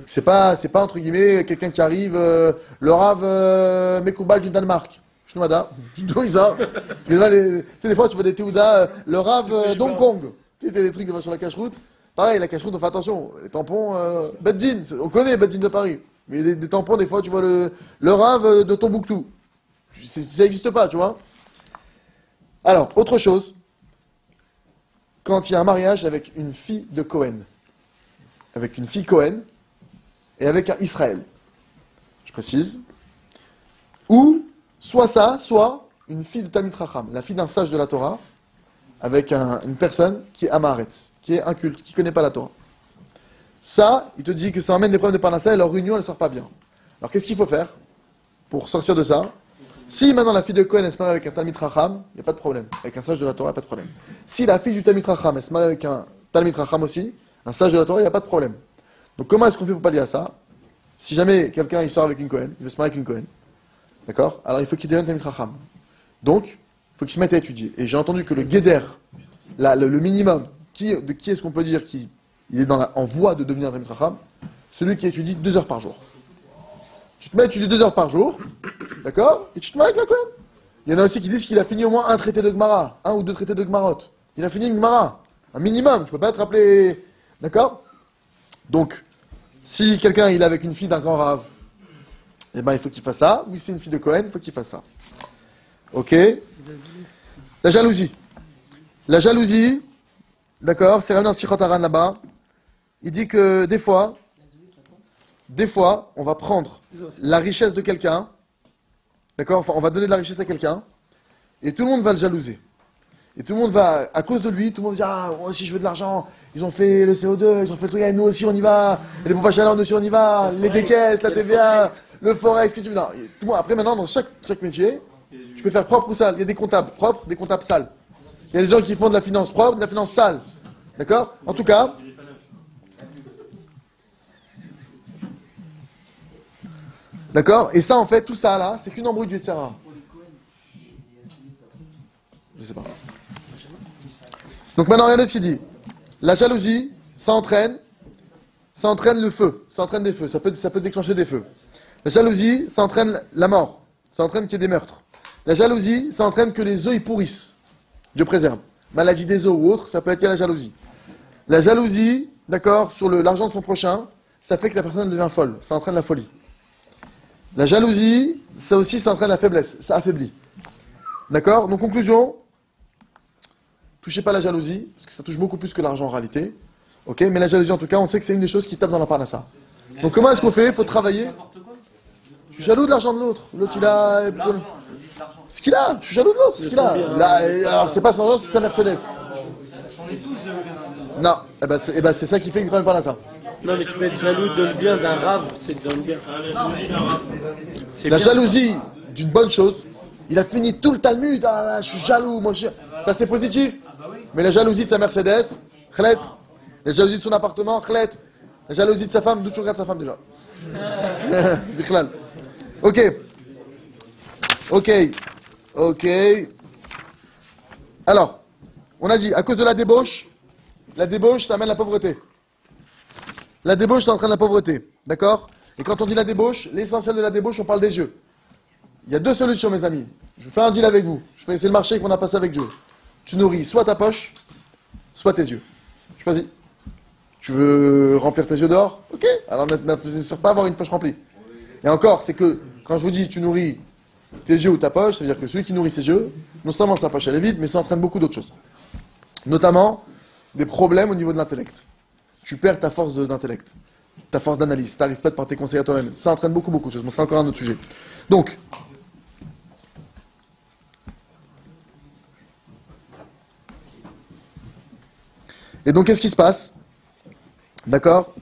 C'est pas entre guillemets, quelqu'un qui arrive, le Rav met Koubal du Danemark. Shnoada, d'où ils ont. Tu sais, des fois, tu vois des Théouda, le Rav d'Hong Kong. Tu sais, des trucs qui vont sur la cache-route. Pareil, la cache-route, on fait attention. Les tampons, Beddin, on connaît Beddin de Paris. Mais des tampons, des fois, tu vois le Rav de Tombouctou. Ça n'existe pas, tu vois. Alors, autre chose. Quand il y a un mariage avec une fille de Cohen, avec une fille Cohen, et avec un Israël, je précise, ou soit ça, soit une fille de Talmid Chacham, la fille d'un sage de la Torah, avec une personne qui est Amaretz, qui est inculte, qui ne connaît pas la Torah. Ça, il te dit que ça emmène des problèmes de parnassa et leur union, elle ne sort pas bien. Alors qu'est-ce qu'il faut faire? pour sortir de ça, si maintenant la fille de Cohen elle se marie avec un Talmid Chacham, il n'y a pas de problème. Avec un sage de la Torah, il n'y a pas de problème. Si la fille du Talmid Chacham elle se marie avec un Talmid Chacham aussi, un sage de la Torah, il n'y a pas de problème. Donc comment est-ce qu'on fait pour pallier à ça? Si jamais quelqu'un il sort avec une Cohen, il veut se marier avec une Cohen, d'accord? Alors il faut qu'il devienne Talmid Chacham. Donc, il faut qu'il se mette à étudier. Et j'ai entendu que le Guéder, le minimum, de qui est-ce qu'on peut dire qu'il est en voie de devenir un Talmid Chacham? Celui qui étudie 2 heures par jour. Tu te mets à étudier 2 heures par jour, d'accord? Et tu te maries avec la Cohen. Il y en a aussi qui disent qu'il a fini au moins un traité de Gemara, 1 ou 2 traités de Gemarot. Il a fini une Gemara, un minimum. Tu peux pas être appelé, d'accord? Donc, si quelqu'un il est avec une fille d'un grand rave, eh ben il faut qu'il fasse ça. Oui, c'est une fille de Cohen, il faut qu'il fasse ça. Ok? La jalousie. La jalousie, d'accord? C'est ramené dans Sichot Haran là-bas. Il dit que des fois, on va prendre la richesse de quelqu'un, d'accord? Enfin, on va donner de la richesse à quelqu'un, et tout le monde va le jalouser. Et tout le monde va, à cause de lui, tout le monde dit, ah, moi aussi je veux de l'argent, ils ont fait le CO2, ils ont fait le truc, et nous aussi on y va, et les pompes à chaleur, nous aussi on y va, les décaisses, la TVA, le forex, ce que tu veux. Non, tout le monde, après maintenant, dans chaque métier, tu peux faire propre ou sale. Il y a des comptables propres, des comptables sales. Il y a des gens qui font de la finance propre, de la finance sale. D'accord? En tout cas, d'accord? Et ça, en fait, tout ça là, c'est qu'une embrouille du Yetzirah. Je sais pas. Donc maintenant, regardez ce qu'il dit. La jalousie, ça entraîne le feu, ça entraîne des feux, ça peut déclencher des feux. La jalousie, ça entraîne la mort, ça entraîne qu'il y ait des meurtres. La jalousie, ça entraîne que les œufs ils pourrissent. Dieu préserve. Maladie des os ou autre, ça peut être lié à la jalousie. La jalousie, d'accord, sur l'argent de son prochain, ça fait que la personne devient folle, ça entraîne la folie. La jalousie, ça aussi, ça entraîne la faiblesse, ça affaiblit. D'accord? Donc conclusion, touchez pas la jalousie, parce que ça touche beaucoup plus que l'argent en réalité. Ok? Mais la jalousie, en tout cas, on sait que c'est une des choses qui tape dans la parnassa. Donc comment est-ce qu'on fait? Il faut travailler. Je suis jaloux de l'argent de l'autre. L'autre, il a... Ce qu'il a, je suis jaloux de l'autre, ce qu'il a. Là, alors, c'est pas son argent, c'est sa Mercedes. Non, c'est ça qui fait qu'il prenne pas ça. Non, mais tu peux être jaloux de le bien d'un rave, c'est de le bien. La jalousie d'une bonne chose, il a fini tout le Talmud, ah là, je suis jaloux, moi ça c'est positif. Mais la jalousie de sa Mercedes, khlet. La jalousie de son appartement, khlet. La jalousie de sa femme, d'où tu regardes sa femme déjà. Bikhlal. Ok. Alors, on a dit, à cause de la débauche, ça amène la pauvreté. La débauche, ça entraîne la pauvreté. D'accord? Et quand on dit la débauche, l'essentiel de la débauche, on parle des yeux. Il y a 2 solutions, mes amis. Je fais un deal avec vous. C'est le marché qu'on a passé avec Dieu. Tu nourris soit ta poche, soit tes yeux. Choisis. Tu veux remplir tes yeux d'or? Ok. Alors ne sert pas à avoir une poche remplie. Et encore, c'est que quand je vous dis tu nourris tes yeux ou ta poche, ça veut dire que celui qui nourrit ses yeux, non seulement sa poche elle est vide, mais ça entraîne beaucoup d'autres choses. Notamment des problèmes au niveau de l'intellect. Tu perds ta force d'intellect, ta force d'analyse. Tu n'arrives pas par tes conseils à toi-même. Ça entraîne beaucoup de choses. Bon, c'est encore un autre sujet. Donc, qu'est-ce qui se passe? D'accord?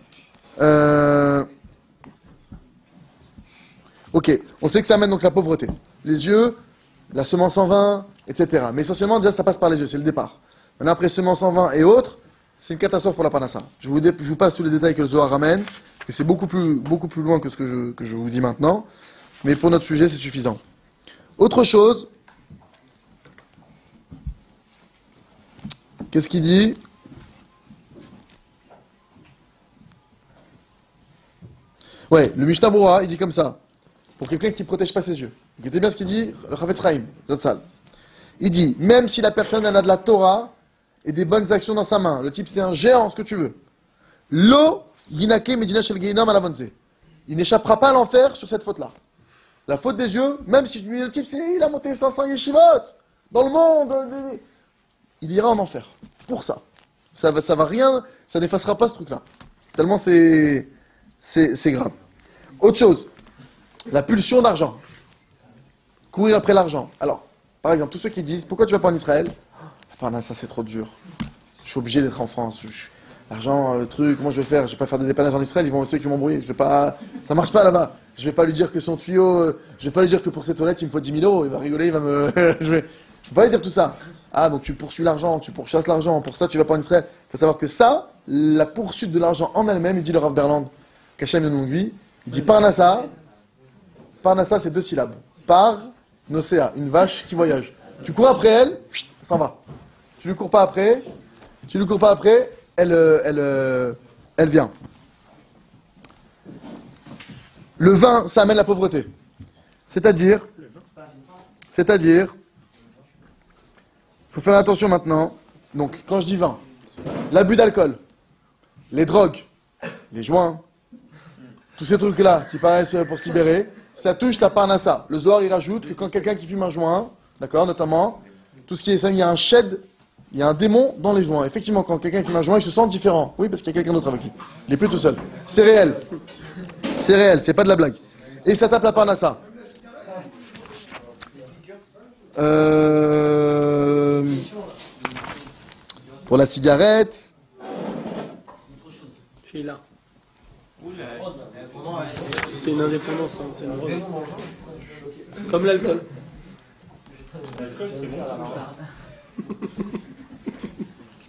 Ok, on sait que ça amène donc la pauvreté. Les yeux, la semence en vin, etc. Mais essentiellement, déjà, ça passe par les yeux, c'est le départ. Maintenant, après semence en vin et autres, c'est une catastrophe pour la parnassa. Je vous passe tous les détails que le Zohar ramène, que c'est beaucoup plus loin que ce que je vous dis maintenant. Mais pour notre sujet, c'est suffisant. Autre chose, qu'est-ce qu'il dit? Ouais, le Mishnah Berurah, il dit comme ça. Pour quelqu'un qui ne protège pas ses yeux. Écoutez bien ce qu'il dit, le Chafetz Chaim, Zatzal. Il dit, même si la personne elle a de la Torah et des bonnes actions dans sa main, le type c'est un géant, ce que tu veux, Lo yinake medina shel geinom alavonze. Il n'échappera pas à l'enfer sur cette faute-là. La faute des yeux, même si le type il a monté 500 yeshivot dans le monde, il ira en enfer. Pour ça. Ça va rien, ça n'effacera pas ce truc-là. Tellement c'est grave. Autre chose. La pulsion d'argent. Courir après l'argent. Alors, par exemple, tous ceux qui disent, pourquoi tu vas pas en Israël? Enfin là, ça c'est trop dur. Je suis obligé d'être en France. l'argent, le truc, comment je vais faire? Je vais pas faire des dépannages en Israël, ils vont ceux qui vont m'embrouiller. Je vais pas, ça marche pas là-bas. Je vais pas lui dire que son tuyau, je vais pas lui dire que pour ses toilettes il me faut 10 000 euros. Il va rigoler, il va me, je vais pas lui dire tout ça. Ah, donc tu poursuis l'argent, tu pourchasses l'argent, pour ça tu vas pas en Israël. Il faut savoir que ça, la poursuite de l'argent en elle-même, il dit le Rav Berland, qu'Hachem de longue vie, il dit Parnassa c'est 2 syllabes. Par, nocéa, une vache qui voyage. Tu cours après elle, ça va. Tu lui cours pas après, elle vient. Le vin, ça amène la pauvreté. C'est-à-dire, faut faire attention maintenant. Donc, quand je dis vin, l'abus d'alcool, les drogues, les joints, tous ces trucs-là qui paraissent pour se libérer, ça touche ta parnassa. Le Zohar, il rajoute que quand quelqu'un qui fume un joint, d'accord, notamment, tout ce qui est ça, il y a un shed, il y a un démon dans les joints. Effectivement, quand quelqu'un fume un joint, il se sent différent. Oui, parce qu'il y a quelqu'un d'autre avec lui. Il n'est plus tout seul. C'est réel. C'est réel, c'est pas de la blague. Et ça tape la parnassa. Pour la cigarette. Sheila. C'est une indépendance, hein, c'est une drogue. Comme l'alcool.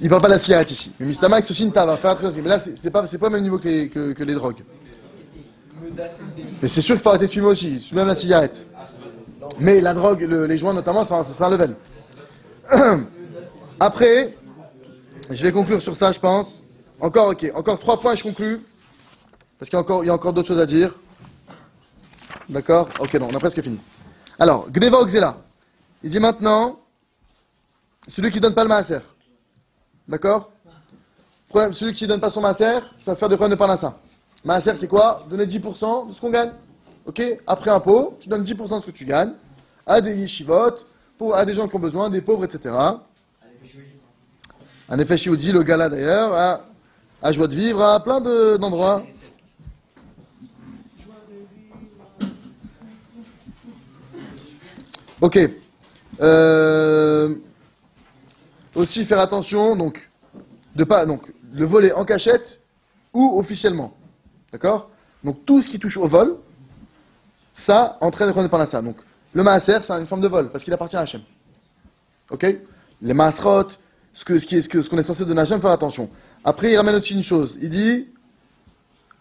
Il parle pas de la cigarette ici. Mais Mistamax aussi, va faire attention. Mais là, c'est pas le même niveau que les drogues. Mais c'est sûr qu'il faut arrêter de fumer aussi, sous même la cigarette. Mais la drogue, les joints notamment, c'est un level. Après, je vais conclure sur ça, je pense. Encore 3 points, je conclue. Parce qu'il y a encore d'autres choses à dire. D'accord? Ok, non, on a presque fini. Alors, Gneva Oxela. Il dit maintenant, celui qui donne pas le maaser. D'accord? Celui qui donne pas son maaser, ça va faire des problèmes de parnassa. Maaser, c'est quoi? Donner 10% de ce qu'on gagne. Ok? Après impôt, tu donnes 10% de ce que tu gagnes à des yeshivot, à des gens qui ont besoin, des pauvres, etc. Un effet chioudi, le gars-là d'ailleurs, a joie de vivre à plein d'endroits. Ok. Aussi faire attention, donc le voler en cachette ou officiellement. D'accord? Donc tout ce qui touche au vol, ça entraîne des problèmes de parnassa. Donc le maaser, c'est une forme de vol, parce qu'il appartient à Hachem. Ok? Les maasrot, ce qu'on est censé donner à Hachem, faire attention. Après, il ramène aussi une chose. Il dit,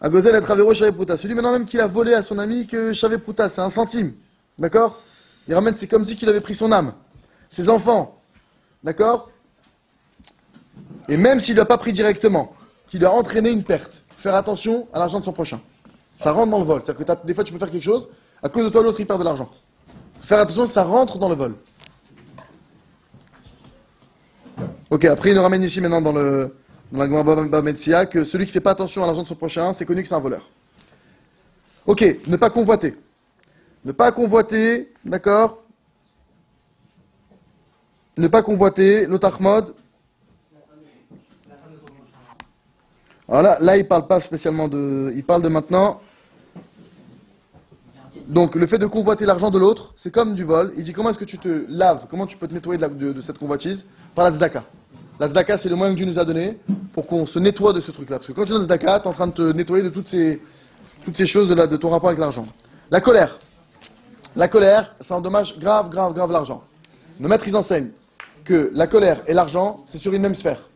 Agozel et Travero Shavé Pruta. Celui maintenant même qu'il a volé à son ami que Shavé Pruta, c'est 1 centime. D'accord? Il ramène, c'est comme si qu'il avait pris son âme. Ses enfants. D'accord? Et même s'il ne l'a pas pris directement, qu'il a entraîné une perte, faire attention à l'argent de son prochain. Ça rentre dans le vol. C'est-à-dire que des fois, tu peux faire quelque chose, à cause de toi, l'autre, il perd de l'argent. Faire attention, ça rentre dans le vol. Ok, après, il nous ramène ici maintenant dans la Gemara Metsia que celui qui ne fait pas attention à l'argent de son prochain, c'est connu que c'est un voleur. Ok, ne pas convoiter. Ne pas convoiter, d'accord? Ne pas convoiter, l'otachmod. Alors là, il parle pas spécialement il parle de maintenant. Donc, le fait de convoiter l'argent de l'autre, c'est comme du vol. Il dit comment est-ce que tu te laves, comment tu peux te nettoyer de cette convoitise? Par la tzedaka. La tzedaka, c'est le moyen que Dieu nous a donné pour qu'on se nettoie de ce truc-là. Parce que quand tu donnes tzedaka, tu es en train de te nettoyer de toutes ces choses de ton rapport avec l'argent. La colère. La colère, ça endommage grave l'argent. Nos maîtres, ils enseignent que la colère et l'argent, c'est sur une même sphère.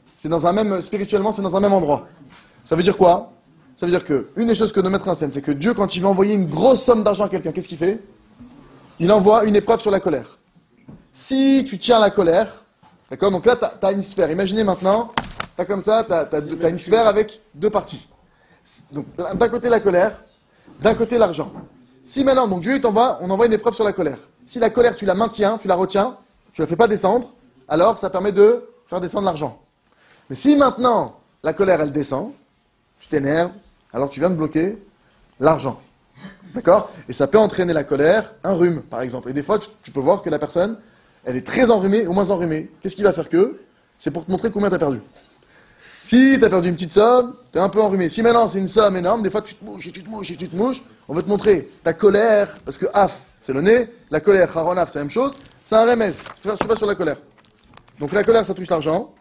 Spirituellement, c'est dans un même endroit. Ça veut dire quoi? Ça veut dire que, une des choses que nos maîtres enseignent, c'est que Dieu, quand il veut envoyer une grosse somme d'argent à quelqu'un, qu'est-ce qu'il fait? Il envoie une épreuve sur la colère. Si tu tiens la colère, d'accord? Donc là, tu as une sphère. Imaginez maintenant, tu as comme ça, tu as une sphère avec 2 parties. Donc, d'un côté la colère, d'un côté l'argent. Si maintenant, donc Dieu on envoie une épreuve sur la colère. Si la colère, tu la maintiens, tu la retiens, tu la fais pas descendre, alors ça permet de faire descendre l'argent. Mais si maintenant, la colère, elle descend, tu t'énerves, alors tu viens de bloquer l'argent. D'accord? Et ça peut entraîner la colère, un rhume, par exemple. Et des fois, tu peux voir que la personne, elle est très enrhumée ou moins enrhumée. Qu'est-ce qui va faire que? C'est pour te montrer combien tu as perdu. Si tu as perdu une petite somme, tu es un peu enrhumé. Si maintenant c'est une somme énorme, des fois tu te mouches, on veut te montrer ta colère, parce que af, c'est le nez, la colère, haronaf, c'est la même chose, c'est un remèze. Tu vas sur la colère. Donc la colère, ça touche l'argent.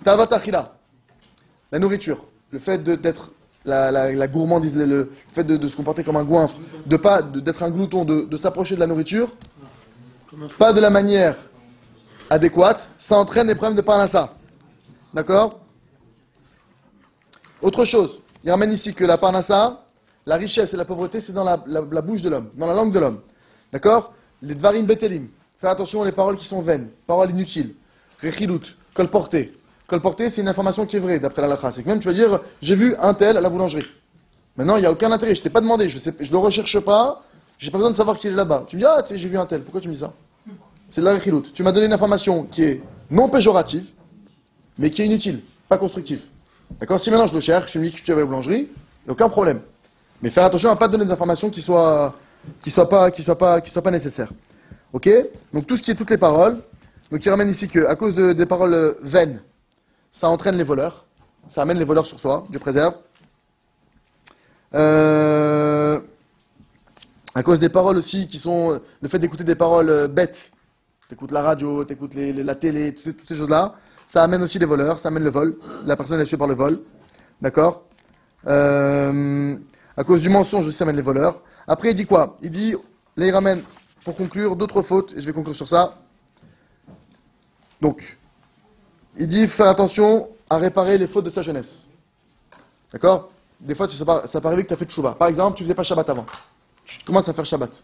Tavat achila. la nourriture, le fait d'être la gourmandise, le fait de se comporter comme un goinfre, d'être un glouton, de s'approcher de la nourriture, pas de la manière adéquate, ça entraîne des problèmes de parnassa. D'accord? Autre chose, il ramène ici que la parnassa, la richesse et la pauvreté, c'est dans la bouche de l'homme, dans la langue de l'homme. D'accord? Les dvarim betelim. Faire attention aux paroles qui sont vaines, paroles inutiles. Rechilut, colporté. Colporté, c'est une information qui est vraie, d'après la halakha. C'est que même tu vas dire, j'ai vu un tel à la boulangerie. Maintenant, il n'y a aucun intérêt, je t'ai pas demandé, je ne le recherche pas, j'ai pas besoin de savoir qu'il est là-bas. Tu me dis, ah, j'ai vu un tel, pourquoi tu me dis ça? C'est de la rechilut. Tu m'as donné une information qui est non péjorative, mais qui est inutile, pas constructive. D'accord? Si maintenant je le cherche, je me dis que tu es à la boulangerie, il n'y a aucun problème. Mais faire attention à ne pas donner des informations qui soient pas nécessaires. Ok? Donc tout ce qui est toutes les paroles, donc il ramène ici qu'à cause des paroles vaines, ça entraîne les voleurs, ça amène les voleurs sur soi, Dieu préserve. À cause des paroles aussi qui sont le fait d'écouter des paroles bêtes, t'écoutes la radio, t'écoutes la télé, toutes ces choses-là, ça amène aussi les voleurs, ça amène le vol, la personne est tuée par le vol, d'accord? À cause du mensonge aussi, ça amène les voleurs. Après il dit quoi? Il dit, là il ramène, pour conclure, d'autres fautes, et je vais conclure sur ça. Donc, il dit faire attention à réparer les fautes de sa jeunesse. D'accord? Des fois, ça peut arriver que tu as fait tchouva. Par exemple, tu faisais pas Shabbat avant. Tu commences à faire Shabbat.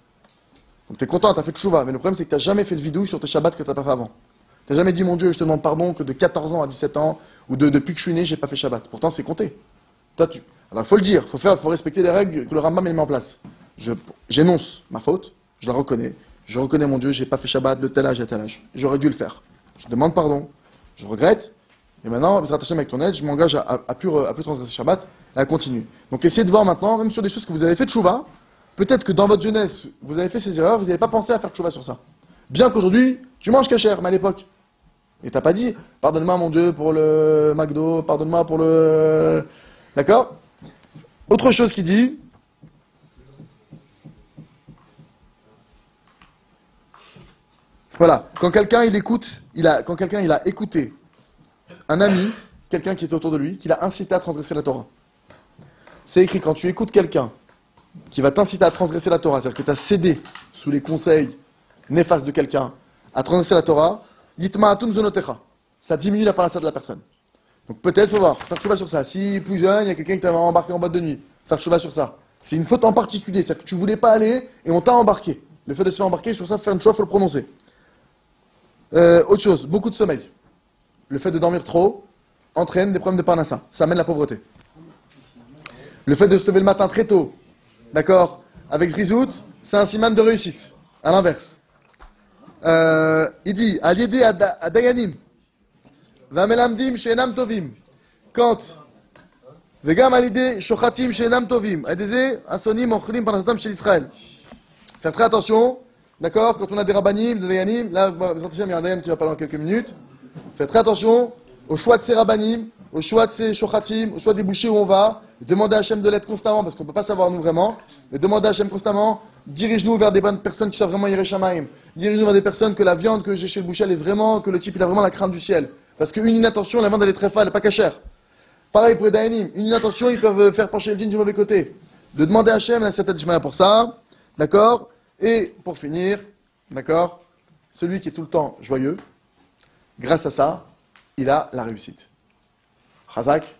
Donc tu es content, tu as fait tchouva. Mais le problème, c'est que tu n'as jamais fait le vidouille sur tes Shabbats que tu n'as pas fait avant. Tu n'as jamais dit, mon Dieu, je te demande pardon que de 14 ans à 17 ans, ou depuis que je suis né, j'ai pas fait Shabbat. Pourtant, c'est compté. Toi, Alors, il faut le dire, il faut respecter les règles que le Rambam a mis en place. J'énonce ma faute, je la reconnais. Je reconnais, mon Dieu, j'ai pas fait Shabbat de tel âge à tel âge. J'aurais dû le faire. Je demande pardon. Je regrette. Et maintenant, vous êtes attaché avec ton aide, je m'engage à plus transgresser Shabbat et à continuer. Donc essayez de voir maintenant, même sur des choses que vous avez fait de Tchouva, peut-être que dans votre jeunesse, vous avez fait ces erreurs, vous n'avez pas pensé à faire Tchouva sur ça. Bien qu'aujourd'hui, tu manges kasher, mais à l'époque. Et t'as pas dit, pardonne-moi mon Dieu pour le McDo, pardonne-moi pour le... D'accord? Autre chose qu'il dit... Voilà, quand quelqu'un il a écouté un ami, quelqu'un qui était autour de lui, qui l'a incité à transgresser la Torah. C'est écrit, quand tu écoutes quelqu'un qui va t'inciter à transgresser la Torah, c'est-à-dire que tu as cédé sous les conseils néfastes de quelqu'un à transgresser la Torah, yitma'atun zonotecha. Ça diminue la parnassa de la personne. Donc peut-être, faut voir, faire tchouva sur ça. Si plus jeune, il y a quelqu'un qui t'a embarqué en boîte de nuit, faire tchouva sur ça. C'est une faute en particulier, c'est-à-dire que tu voulais pas aller et on t'a embarqué. Le fait de se faire embarquer sur ça, faire une tchouva, il faut le prononcer. Autre chose, beaucoup de sommeil. Le fait de dormir trop entraîne des problèmes de parnassa. Ça amène la pauvreté. Le fait de se lever le matin très tôt, d'accord, avec zrizout, c'est un siman de réussite. À l'inverse. Il dit, aliédé à dayanim, vamelamdim she'enam tovim. Quand, vegam aliédé shochatim she'enam tovim. Aidezé, asonim ochlim parnassatam chez l'Israël. Faire très attention, d'accord, quand on a des rabbanim, des dayanim, là, il y a un dayan qui va parler dans quelques minutes. Faites très attention au choix de ces rabbanim, au choix de ces shochatim, au choix des bouchers où on va. Demandez à Hachem de l'aide constamment, parce qu'on ne peut pas savoir nous vraiment. Mais demandez à Hachem constamment, dirige-nous vers des bonnes personnes qui sont vraiment Yireh Shamayim. Dirige-nous vers des personnes que la viande que j'ai chez le boucher, elle est vraiment, que le type il a vraiment la crainte du ciel. Parce qu'une inattention, la viande elle est très fade, elle n'est pas cachère. Pareil pour les dayanim, une inattention, ils peuvent faire pencher le dîne du mauvais côté. De demander à Hachem, la certaine Shemaya pour ça. D'accord? Et pour finir, d'accord, celui qui est tout le temps joyeux, grâce à ça, il a la réussite. Chazak.